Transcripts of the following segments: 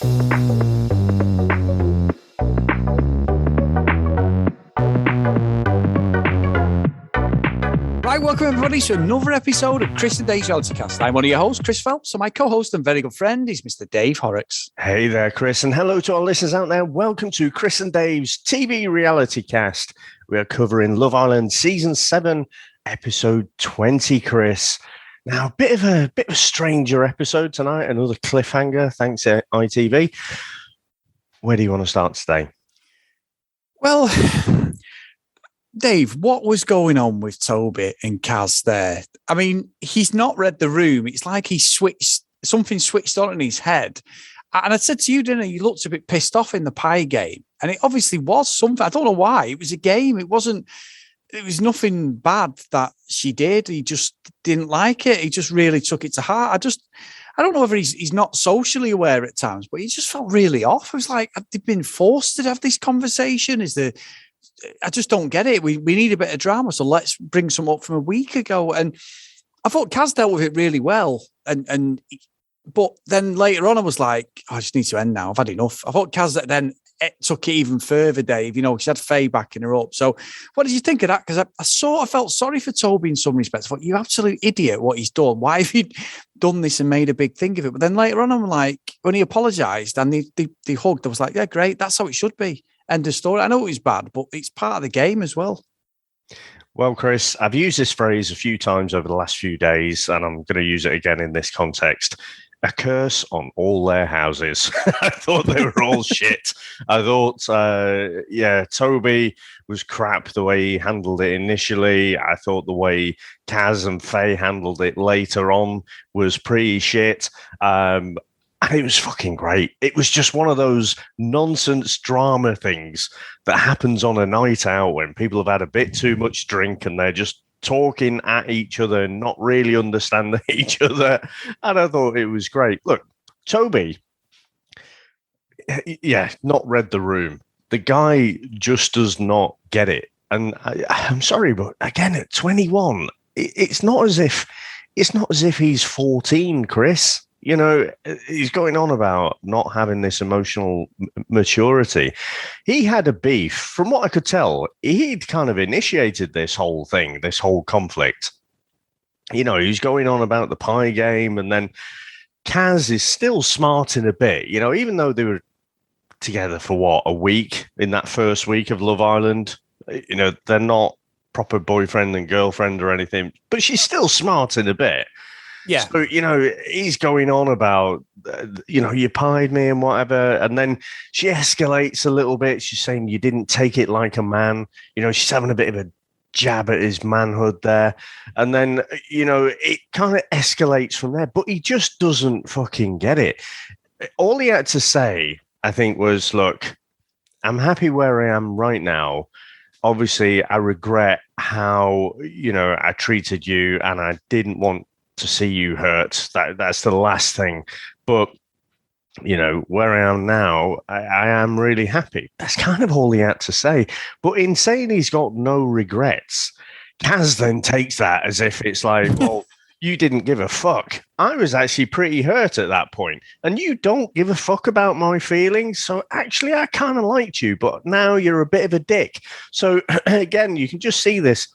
Right, welcome everybody to another episode of Chris and Dave's Reality Cast. I'm one of your hosts, Chris Phelps, and my co-host and very good friend is Mr. Dave Horrocks. Hey there, Chris, and hello to our listeners out there. Welcome to Chris and Dave's TV Reality Cast. We are covering Love Island Season 7, Episode 20, Chris. Now, a bit of a stranger episode tonight, another cliffhanger, thanks to ITV. Where do you want to start today? Well, Dave, what was going on with Toby and Kaz there? I mean, he's not read the room. It's like something switched on in his head. And I said to you, didn't I? You looked a bit pissed off in the pie game. And it obviously was something. I don't know why. It was a game. It was nothing bad that she did. He just didn't like it. He just really took it to heart. I don't know whether he's not socially aware at times, but he just felt really off. It was like, have they been forced to have this conversation? I just don't get it. We need a bit of drama, so let's bring some up from a week ago. And I thought Kaz dealt with it really well. But then later on, I was like, I just need to end now. I've had enough. I thought Kaz then took it even further, Dave. You know, she had Faye backing her up. So what did you think of that? Because I sort of felt sorry for Toby in some respects. I thought, you absolute idiot, what he's done. Why have you done this and made a big thing of it? But then later on, I'm like, when he apologised and they hugged, I was like, yeah, great. That's how it should be. End of story. I know it was bad, but it's part of the game as well. Well, Chris, I've used this phrase a few times over the last few days, and I'm going to use it again in this context. A curse on all their houses. I thought they were all shit. I thought, Toby was crap the way he handled it initially. I thought the way Kaz and Faye handled it later on was pretty shit. And it was fucking great. It was just one of those nonsense drama things that happens on a night out when people have had a bit too much drink and they're just talking at each other and not really understanding each other. And I thought it was great. Look, Toby, not read the room. The guy just does not get it. And I'm sorry, but again, at 21, it's not as if he's 14, Chris. You know, he's going on about not having this emotional maturity. He had a beef. From what I could tell, he'd kind of initiated this whole thing, this whole conflict. You know, he's going on about the pie game, and then Kaz is still smarting a bit. You know, even though they were together for, a week in that first week of Love Island, you know, they're not proper boyfriend and girlfriend or anything, but she's still smarting a bit. Yeah. So, you know, he's going on about, you pied me and whatever. And then she escalates a little bit. She's saying you didn't take it like a man. You know, she's having a bit of a jab at his manhood there. And then, you know, it kind of escalates from there. But he just doesn't fucking get it. All he had to say, I think, was, look, I'm happy where I am right now. Obviously, I regret how, you know, I treated you and I didn't want to see you hurt. That's the last thing. But, you know, where I am now, I am really happy. That's kind of all he had to say. But in saying he's got no regrets, Kaz then takes that as if it's like, well, you didn't give a fuck. I was actually pretty hurt at that point. And you don't give a fuck about my feelings. So actually, I kind of liked you, but now you're a bit of a dick. So again, you can just see this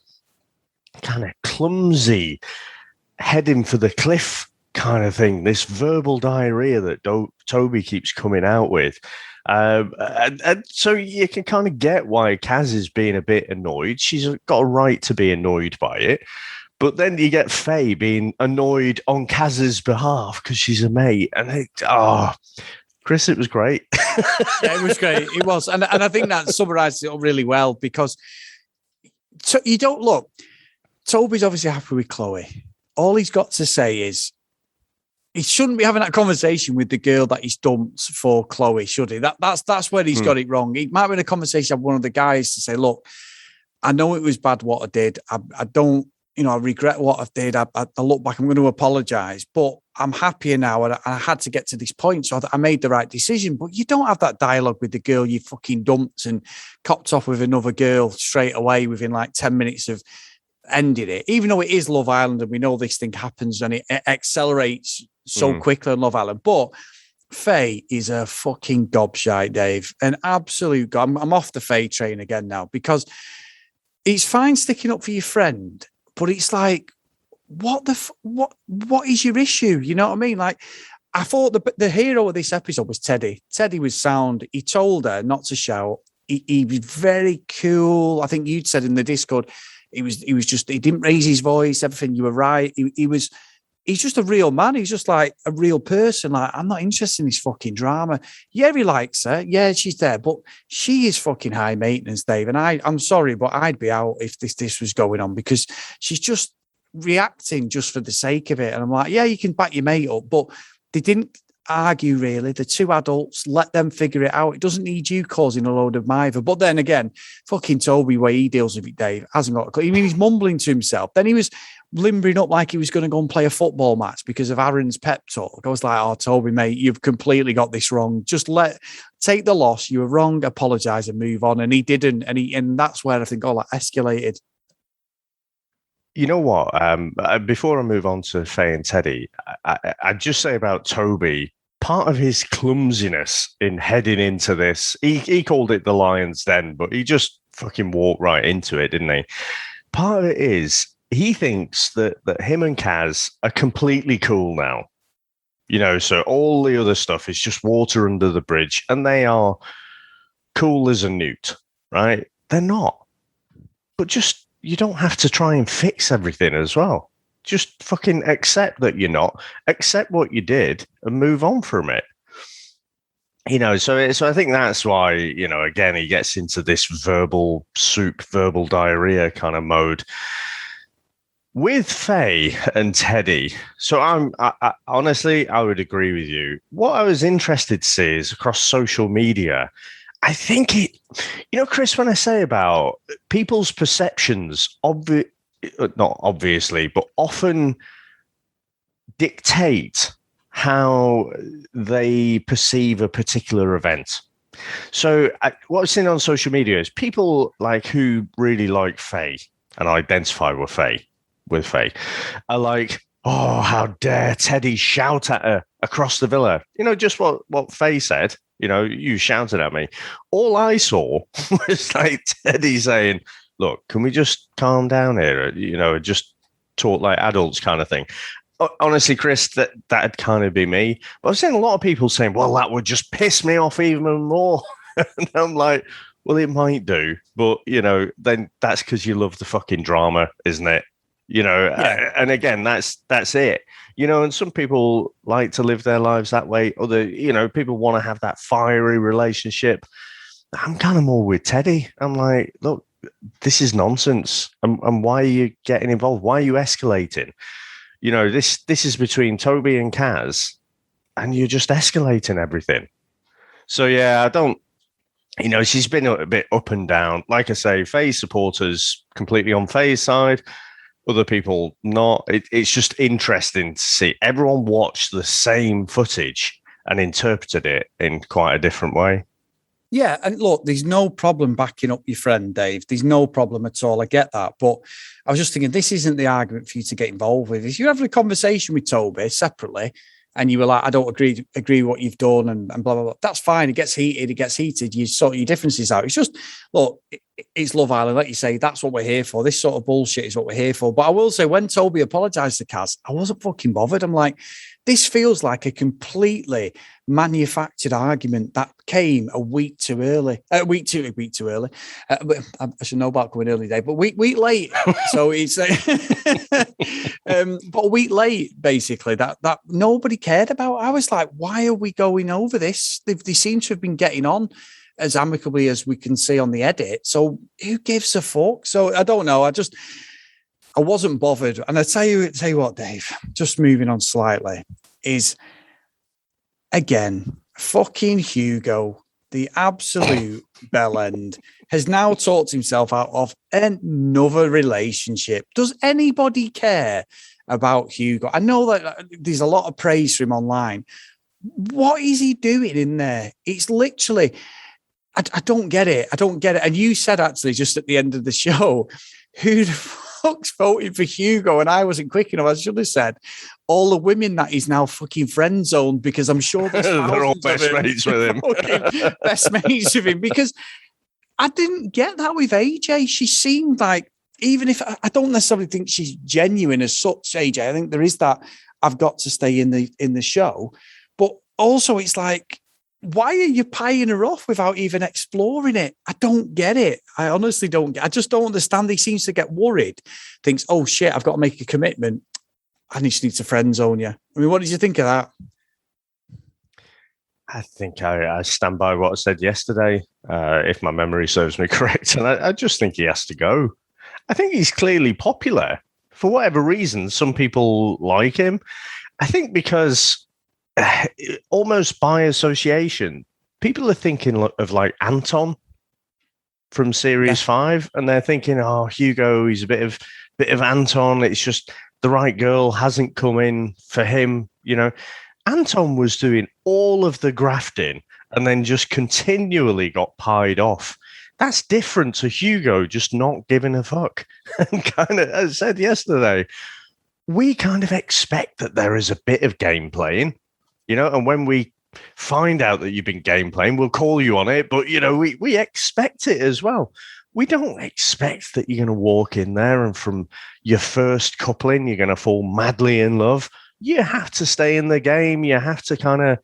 kind of clumsy heading for the cliff kind of thing, this verbal diarrhea that Toby keeps coming out with. And so you can kind of get why Kaz is being a bit annoyed. She's got a right to be annoyed by it. But then you get Faye being annoyed on Kaz's behalf because she's a mate. And Chris, it was great. Yeah, it was great. It was. And I think that summarizes it really well because you don't look. Toby's obviously happy with Chloe. All he's got to say is he shouldn't be having that conversation with the girl that he's dumped for Chloe, should he? That's where he's got it wrong. He might have been a conversation with one of the guys to say, look, I know it was bad what I did. I don't, I regret what I did. I look back, I'm going to apologize, but I'm happier now. And I had to get to this point. So I made the right decision. But you don't have that dialogue with the girl you fucking dumped and copped off with another girl straight away within like 10 minutes of ended it, even though it is Love Island and we know this thing happens and it accelerates so quickly on Love Island. But Faye is a fucking gobshite, Dave. An absolute I'm off the Faye train again now, because it's fine sticking up for your friend, but it's like, what is your issue? You know what I mean? Like, I thought the hero of this episode was Teddy. Teddy was sound. He told her not to shout. He was very cool. I think you'd said in the Discord, he didn't raise his voice. Everything, you were right. He's just a real man. He's just like a real person. Like, I'm not interested in this fucking drama. Yeah, he likes her. Yeah, she's there, but she is fucking high maintenance, Dave. And I'm sorry, but I'd be out if this was going on, because she's just reacting just for the sake of it. And I'm like, yeah, you can back your mate up, but they didn't argue really. The two adults, let them figure it out. It doesn't need you causing a load of mither. But then again, fucking Toby, way he deals with it, Dave, hasn't got a clue. I mean, he's mumbling to himself. Then he was limbering up like he was going to go and play a football match because of Aaron's pep talk. I was like, oh, Toby, mate, you've completely got this wrong. Just take the loss. You were wrong, apologise and move on. And he didn't. And that's where I think all that escalated. You know what? Before I move on to Faye and Teddy, I'd just say about Toby, part of his clumsiness in heading into this, he called it the Lion's Den, but he just fucking walked right into it, didn't he? Part of it is he thinks that him and Kaz are completely cool now. You know, so all the other stuff is just water under the bridge, and they are cool as a newt, right? They're not. But just, you don't have to try and fix everything as well. Just fucking accept that you're not. Accept what you did and move on from it. You know, so I think that's why, you know, again, he gets into this verbal diarrhea kind of mode. With Faye and Teddy, so I honestly, I would agree with you. What I was interested to see is across social media, I think you know, Chris, when I say about people's perceptions, not obviously, but often dictate how they perceive a particular event. So what I've seen on social media is people like who really like Faye and identify with Faye, are like, oh, how dare Teddy shout at her across the villa? You know, just what Faye said. You know, you shouted at me. All I saw was like Teddy saying, look, can we just calm down here? You know, just talk like adults kind of thing. Honestly, Chris, that'd kind of be me. But I've seen a lot of people saying, well, that would just piss me off even more. And I'm like, well, it might do. But, you know, then that's because you love the fucking drama, isn't it? You know, yeah. And again, that's it. You know, and some people like to live their lives that way. Other, you know, people want to have that fiery relationship. I'm kind of more with Teddy. I'm like, look, this is nonsense. And why are you getting involved? Why are you escalating? You know, this is between Toby and Kaz, and you're just escalating everything. So, yeah, I don't, you know, she's been a bit up and down. Like I say, Faye's supporters completely on Faye's side. Other people not. It's just interesting to see. Everyone watched the same footage and interpreted it in quite a different way. Yeah, and look, there's no problem backing up your friend, Dave. There's no problem at all. I get that. But I was just thinking, this isn't the argument for you to get involved with. If you're having a conversation with Toby separately and you were like, I don't agree what you've done and blah, blah, blah, that's fine. It gets heated. You sort your differences out. It's just, look, it's Love Island. Like you say, that's what we're here for. This sort of bullshit is what we're here for. But I will say, when Toby apologised to Kaz, I wasn't fucking bothered. I'm like, this feels like a completely manufactured argument that came a week too early. A week too early. But I should know about going early, day, but week late. So it's but a week late, basically. That nobody cared about. I was like, why are we going over this? They seem to have been getting on as amicably as we can see on the edit. So who gives a fuck? So I don't know. I wasn't bothered. And I tell you what, Dave, just moving on slightly, is again, fucking Hugo, the absolute bellend, has now talked himself out of another relationship. Does anybody care about Hugo? I know that there's a lot of praise for him online. What is he doing in there? It's literally, I don't get it. I don't get it. And you said actually just at the end of the show, who the fuck blokes voted for Hugo, and I wasn't quick enough. I should have said all the women that he's now fucking friend zoned, because I'm sure there's they're all thousands best of mates with him. best mates with him, because I didn't get that with AJ. She seemed like, even if I don't necessarily think she's genuine as such, AJ, I think there is that I've got to stay in the show, but also it's like, why are you pieing her off without even exploring it? I don't get it. I honestly don't get. I just don't understand. He seems to get worried, thinks, oh shit, I've got to make a commitment. I just need to friend zone you. I mean, what did you think of that? I think I stand by what I said yesterday, if my memory serves me correct. And I just think he has to go. I think he's clearly popular. For whatever reason, some people like him. I think because almost by association, people are thinking of like Anton from Series 5, and they're thinking, oh, Hugo, he's a bit of Anton. It's just the right girl hasn't come in for him, you know. Anton was doing all of the grafting and then just continually got pied off. That's different to Hugo just not giving a fuck. And kind of, as I said yesterday, we kind of expect that there is a bit of game playing, you know, and when we find out that you've been game playing, we'll call you on it. But, you know, we expect it as well. We don't expect that you're going to walk in there and from your first coupling, you're going to fall madly in love. You have to stay in the game. You have to kind of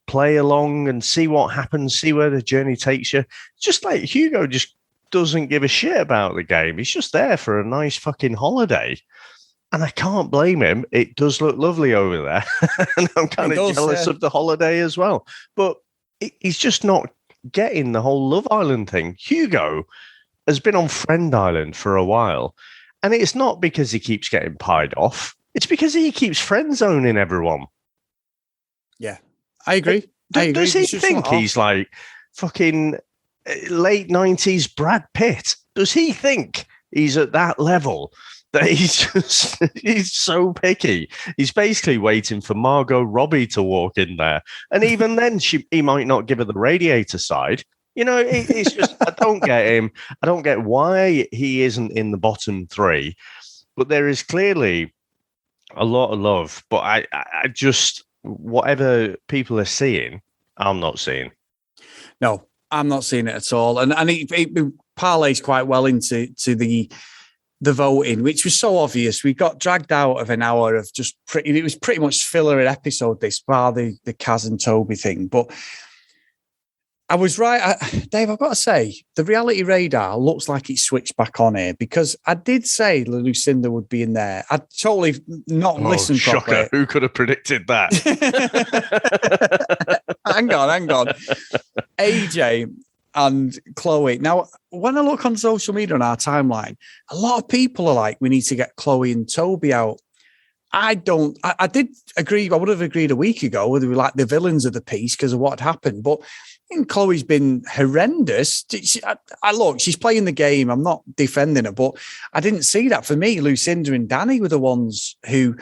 play along and see what happens, see where the journey takes you. Just like Hugo just doesn't give a shit about the game. He's just there for a nice fucking holiday. And I can't blame him. It does look lovely over there. And I'm kind of jealous of the holiday as well. But he's just not getting the whole Love Island thing. Hugo has been on Friend Island for a while. And it's not because he keeps getting pied off. It's because he keeps friend zoning everyone. Yeah, I agree. Does he think he's like fucking late 90s Brad Pitt? Does he think he's at that level that he's so picky? He's basically waiting for Margot Robbie to walk in there. And even then, he might not give her the radiator side. You know, it's just, I don't get him. I don't get why he isn't in the bottom three. But there is clearly a lot of love, but I just, whatever people are seeing, I'm not seeing. No, I'm not seeing it at all. And it parlays quite well into the voting, which was so obvious. We got dragged out of an hour of just it was pretty much filler an episode, this, bar the Kaz and Toby thing. But I was right. Dave, I've got to say, the reality radar looks like it's switched back on here, because I did say Lucinda would be in there. I totally not listened properly. Who could have predicted that? Hang on. AJ and Chloe. Now, when I look on social media on our timeline, a lot of people are like, we need to get Chloe and Toby out. I did agree. I would have agreed a week ago whether we like the villains of the piece because of what had happened. But I think Chloe's been horrendous. Look, she's playing the game. I'm not defending her, but I didn't see that. For me, Lucinda and Danny were the ones who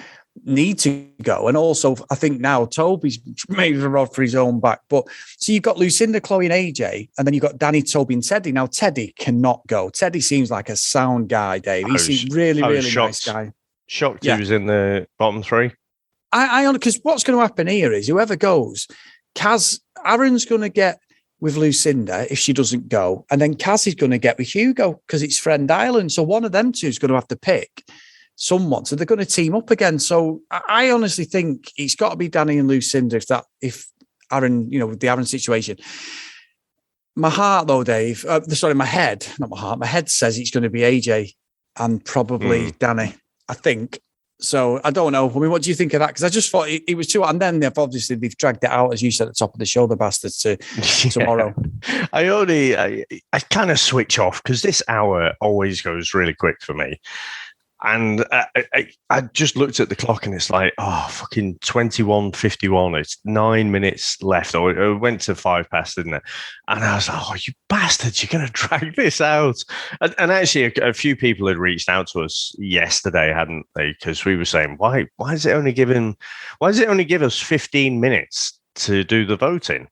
need to go. And also, I think now Toby's made a rod for his own back. But so you've got Lucinda, Chloe, and AJ, and then you've got Danny, Toby, and Teddy. Now, Teddy cannot go. Teddy seems like a sound guy, Dave. He seems really nice guy. Shocked he was in the bottom three. Because what's going to happen here is whoever goes, Aaron's going to get with Lucinda if she doesn't go, and then Kaz is going to get with Hugo because it's Friend Island. So one of them two is going to have to pick someone. So they're going to team up again. So I honestly think it's got to be Danny and Lucinda if Aaron, with the Aaron situation. My heart, though, Dave, my head, not my heart, my head says it's going to be AJ and probably Danny, I think. So I don't know. I mean, what do you think of that? Because I just thought it was too. And then they've dragged it out, as you said at the top of the show, the bastards, to tomorrow. I kind of switch off because this hour always goes really quick for me. And I just looked at the clock and it's like, fucking 21:51. It's 9 minutes left. Or it went to 5 past, didn't it? And I was like, oh, you bastards, you're going to drag this out. And actually, a few people had reached out to us yesterday, hadn't they? Because we were saying, why does it only give us 15 minutes to do the voting?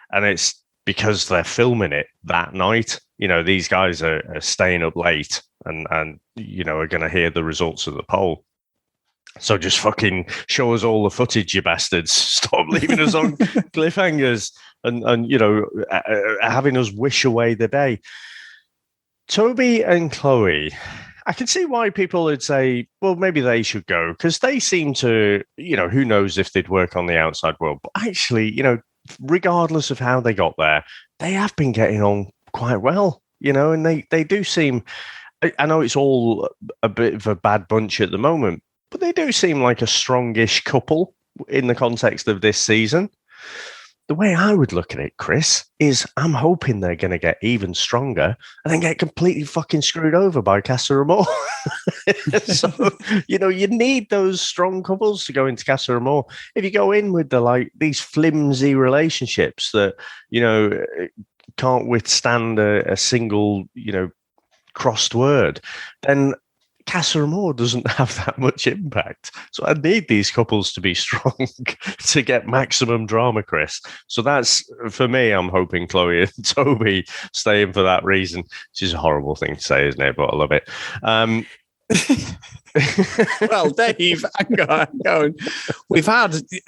And it's because they're filming it that night. These guys are staying up late and are going to hear the results of the poll. So just fucking show us all the footage, you bastards. Stop leaving us on cliffhangers and having us wish away the day. Toby and Chloe, I can see why people would say, well, maybe they should go, because they seem to, who knows if they'd work on the outside world. But actually, regardless of how they got there, they have been getting on quite well, and they do seem, I know it's all a bit of a bad bunch at the moment, but they do seem like a strongish couple in the context of this season. The way I would look at it, Chris, is I'm hoping they're going to get even stronger and then get completely fucking screwed over by Casa Amor. So, you need those strong couples to go into Casa Amor. If you go in with these flimsy relationships that, can't withstand a single, crossed word, then Casa Amor doesn't have that much impact. So I need these couples to be strong to get maximum drama, Chris. So that's, for me, I'm hoping Chloe and Toby stay in for that reason, which is a horrible thing to say, isn't it? But I love it. Well, Dave, hang on.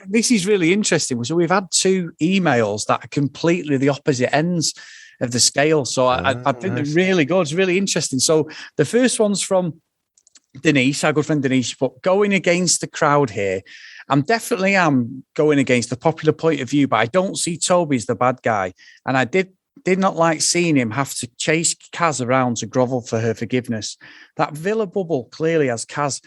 This is really interesting. So we've had 2 emails that are completely the opposite ends of the scale. So I think they're really good. It's really interesting. So the first one's from Denise, our good friend Denise, but going against the crowd here, I'm definitely going against the popular point of view, but I don't see Toby as the bad guy. And I did not like seeing him have to chase Kaz around to grovel for her forgiveness. That Villa bubble clearly has Kaz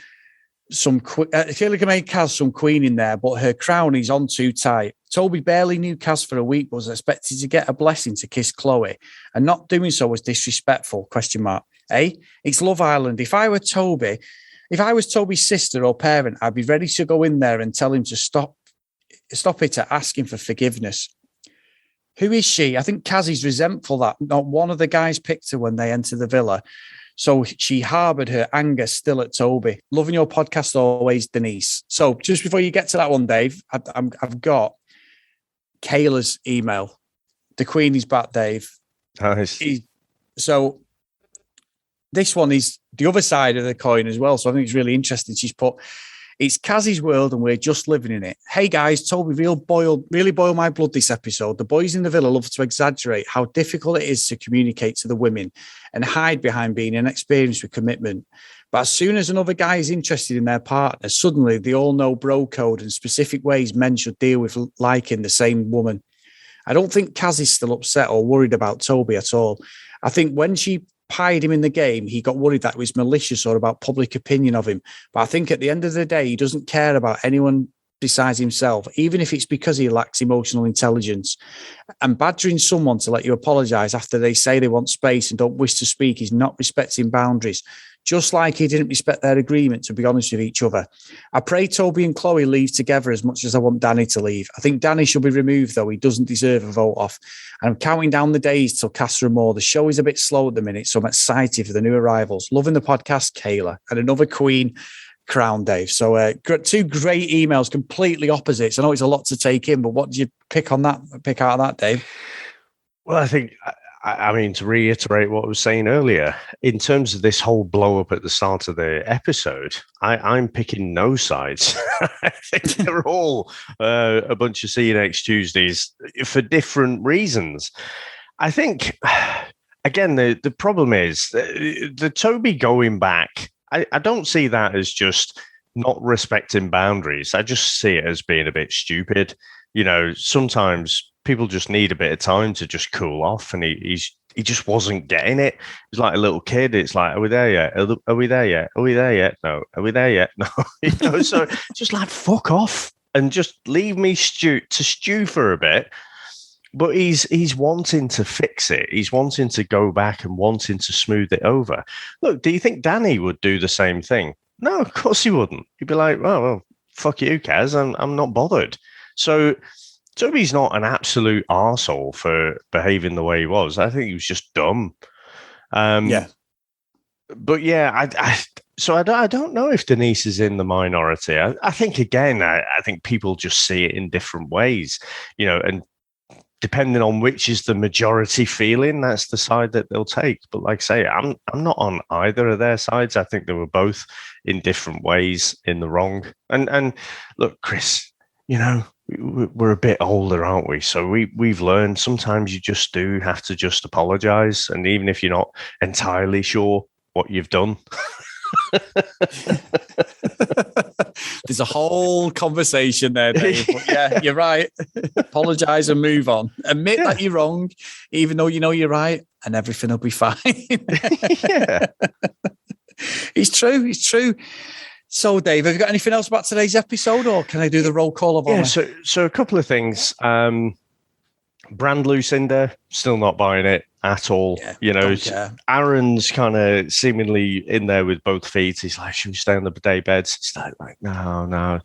clearly can make Kaz some queen in there, but her crown is on too tight. Toby barely knew Kaz for a week, but was expected to get a blessing to kiss Chloe, and not doing so was disrespectful, ? It's Love Island. If I was Toby's sister or parent, I'd be ready to go in there and tell him to stop it at asking for forgiveness. Who is she? I think Kaz is resentful that not one of the guys picked her when they entered the villa. So she harboured her anger still at Toby. Loving your podcast always, Denise. So just before you get to that one, Dave, I've got Kayla's email. The Queen is back, Dave. Nice. So this one is the other side of the coin as well. So I think it's really interesting. She's put, it's Kaz's world and we're just living in it. Hey guys, Toby really boiled my blood this episode. The boys in the villa love to exaggerate how difficult it is to communicate to the women and hide behind being inexperienced with commitment. But as soon as another guy is interested in their partner, suddenly they all know bro code and specific ways men should deal with liking the same woman. I don't think Kaz is still upset or worried about Toby at all. I think when she pied him in the game, he got worried that it was malicious or about public opinion of him. But I think at the end of the day, he doesn't care about anyone besides himself, even if it's because he lacks emotional intelligence. And badgering someone to let you apologise after they say they want space and don't wish to speak is not respecting boundaries, just like he didn't respect their agreement to be honest with each other. I pray Toby and Chloe leave together as much as I want Danny to leave. I think Danny should be removed, though. He doesn't deserve a vote off. And I'm counting down the days till Casa Amor. The show is a bit slow at the minute, so I'm excited for the new arrivals. Loving the podcast, Kayla. And another Queen crown, Dave. So 2 great emails, completely opposites. I know it's a lot to take in, but what did you pick out of that, Dave? Well, I think, to reiterate what I was saying earlier, in terms of this whole blow up at the start of the episode, I'm picking no sides. I think they're all a bunch of See You Next Tuesdays for different reasons. I think, again, the problem is the Toby going back. I don't see that as just not respecting boundaries. I just see it as being a bit stupid. Sometimes people just need a bit of time to just cool off, and he just wasn't getting it. He's like a little kid. It's like, are we there yet? Are we there yet? Are we there yet? No. Are we there yet? No. So just like fuck off and just leave me stew for a bit. But he's wanting to fix it. He's wanting to go back and wanting to smooth it over. Look, do you think Danny would do the same thing? No, of course he wouldn't. He'd be like, well, fuck you, Kaz. I'm not bothered. So Toby's not an absolute arsehole for behaving the way he was. I think he was just dumb. Yeah. But yeah, I don't know if Denise is in the minority. I think, again, I think people just see it in different ways, and depending on which is the majority feeling, that's the side that they'll take. But like I say, I'm not on either of their sides. I think they were both in different ways in the wrong. And look, Chris, we're a bit older, aren't we? So we've learned sometimes you just do have to just apologize. And even if you're not entirely sure what you've done. There's a whole conversation there, Dave. But yeah, you're right. Apologize and move on. Admit that you're wrong, even though you know you're right, and everything will be fine. Yeah. It's true. It's true. So, Dave, have you got anything else about today's episode, or can I do the roll call of honor? Yeah, so a couple of things. Brand Lucinda, still not buying it at all. Yeah, Aaron's kind of seemingly in there with both feet. He's like, should we stay on the day beds? It's like, no.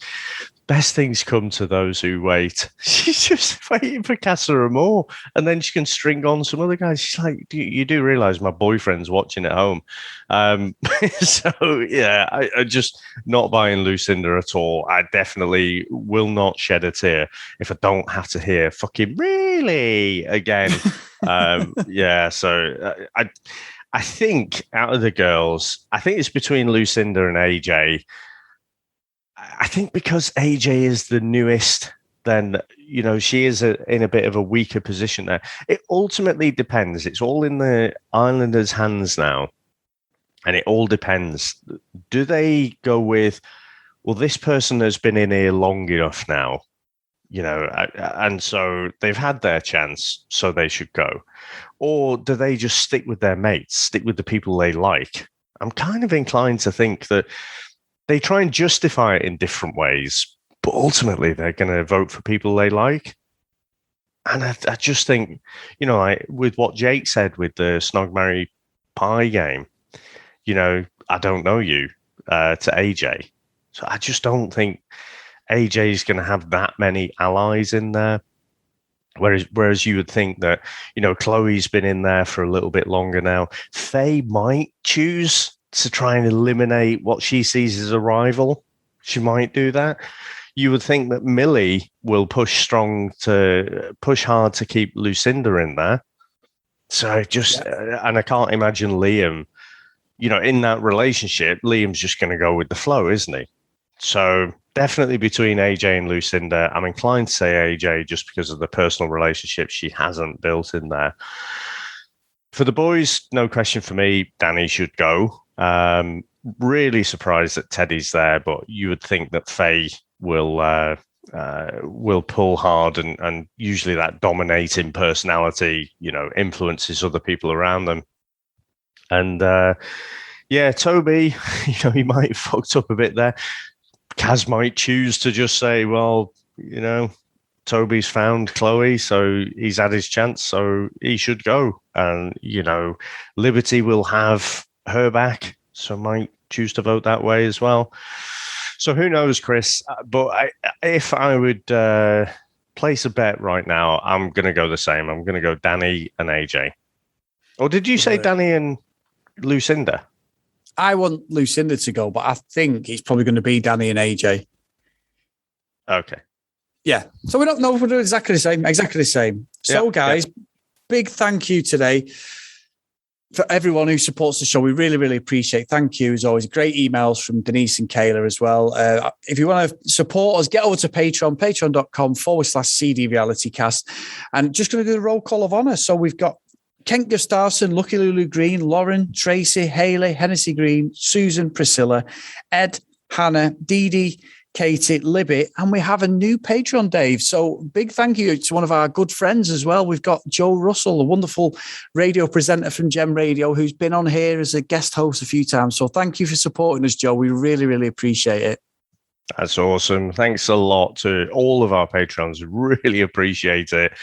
Best things come to those who wait. She's just waiting for Casa Amor, and then she can string on some other guys. She's like, you do realize my boyfriend's watching at home. So yeah, I just not buying Lucinda at all. I definitely will not shed a tear if I don't have to hear fucking really again. Yeah, so I think out of the girls, I think it's between Lucinda and AJ. I think because AJ is the newest, then, she is in a bit of a weaker position there. It ultimately depends. It's all in the Islanders' hands now. And it all depends. Do they go with, well, this person has been in here long enough now, and so they've had their chance, so they should go. Or do they just stick with their mates, stick with the people they like? I'm kind of inclined to think that they try and justify it in different ways, but ultimately they're going to vote for people they like. And I just think, with what Jake said with the Snog, Marry, Pie game, I don't know you, to AJ. So I just don't think AJ is going to have that many allies in there. Whereas you would think that, Chloe's been in there for a little bit longer now. Faye might choose to try and eliminate what she sees as a rival. She might do that. You would think that Millie will push hard to keep Lucinda in there. So and I can't imagine Liam, in that relationship, Liam's just going to go with the flow, isn't he? So definitely between AJ and Lucinda. I'm inclined to say AJ just because of the personal relationship she hasn't built in there. For the boys, no question for me, Danny should go. Really surprised that Teddy's there, but you would think that Faye will pull hard, and usually that dominating personality, influences other people around them. And Toby, he might have fucked up a bit there. Kaz might choose to just say, well, Toby's found Chloe, so he's had his chance, so he should go. And, Liberty will have her back, so might choose to vote that way as well. So who knows, Chris? But if I would place a bet right now, I'm going to go the same. I'm going to go Danny and AJ. Or did you say Danny and Lucinda? I want Lucinda to go, but I think it's probably going to be Danny and AJ. Okay. Yeah. So we don't know if we're doing exactly the same. So, guys, big thank you today for everyone who supports the show. We really, really appreciate it. Thank you. As always, great emails from Denise and Kayla as well. If you want to support us, get over to Patreon, patreon.com/CD Reality Cast. And just going to do the roll call of honor. So we've got Kent Gustafson, Lucky Lulu Green, Lauren, Tracy, Haley, Hennessy Green, Susan, Priscilla, Ed, Hannah, Dee Dee, Katie, Libby, and we have a new Patreon, Dave. So big thank you to one of our good friends as well. We've got Joe Russell, a wonderful radio presenter from Gem Radio, who's been on here as a guest host a few times. So thank you for supporting us, Joe. We really, really appreciate it. That's awesome. Thanks a lot to all of our patrons. Really appreciate it.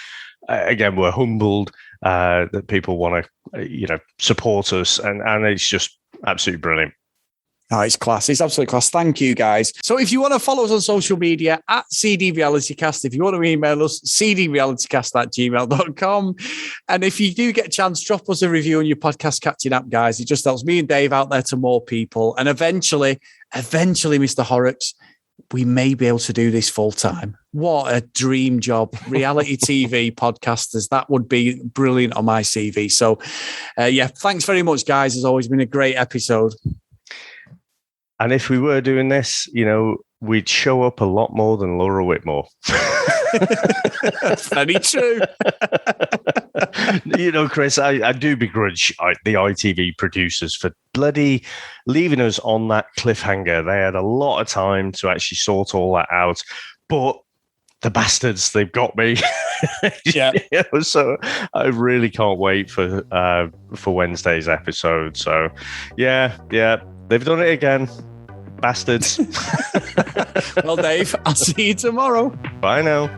Again, we're humbled that people want to, support us, and it's just absolutely brilliant. Oh, it's class. It's absolutely class. Thank you, guys. So if you want to follow us on social media at CD Realitycast, if you want to email us, cdrealitycast@gmail.com. And if you do get a chance, drop us a review on your podcast catching app, guys. It just helps me and Dave out there to more people. And eventually, Mr. Horrocks, we may be able to do this full time. What a dream job. Reality TV podcasters. That would be brilliant on my CV. So, thanks very much, guys. It's always been a great episode. And if we were doing this, we'd show up a lot more than Laura Whitmore. That's very true. Chris, I do begrudge the ITV producers for bloody leaving us on that cliffhanger. They had a lot of time to actually sort all that out, but the bastards, they've got me. Yeah. So I really can't wait for Wednesday's episode. So yeah, they've done it again. Bastards. Well, Dave, I'll see you tomorrow. Bye now.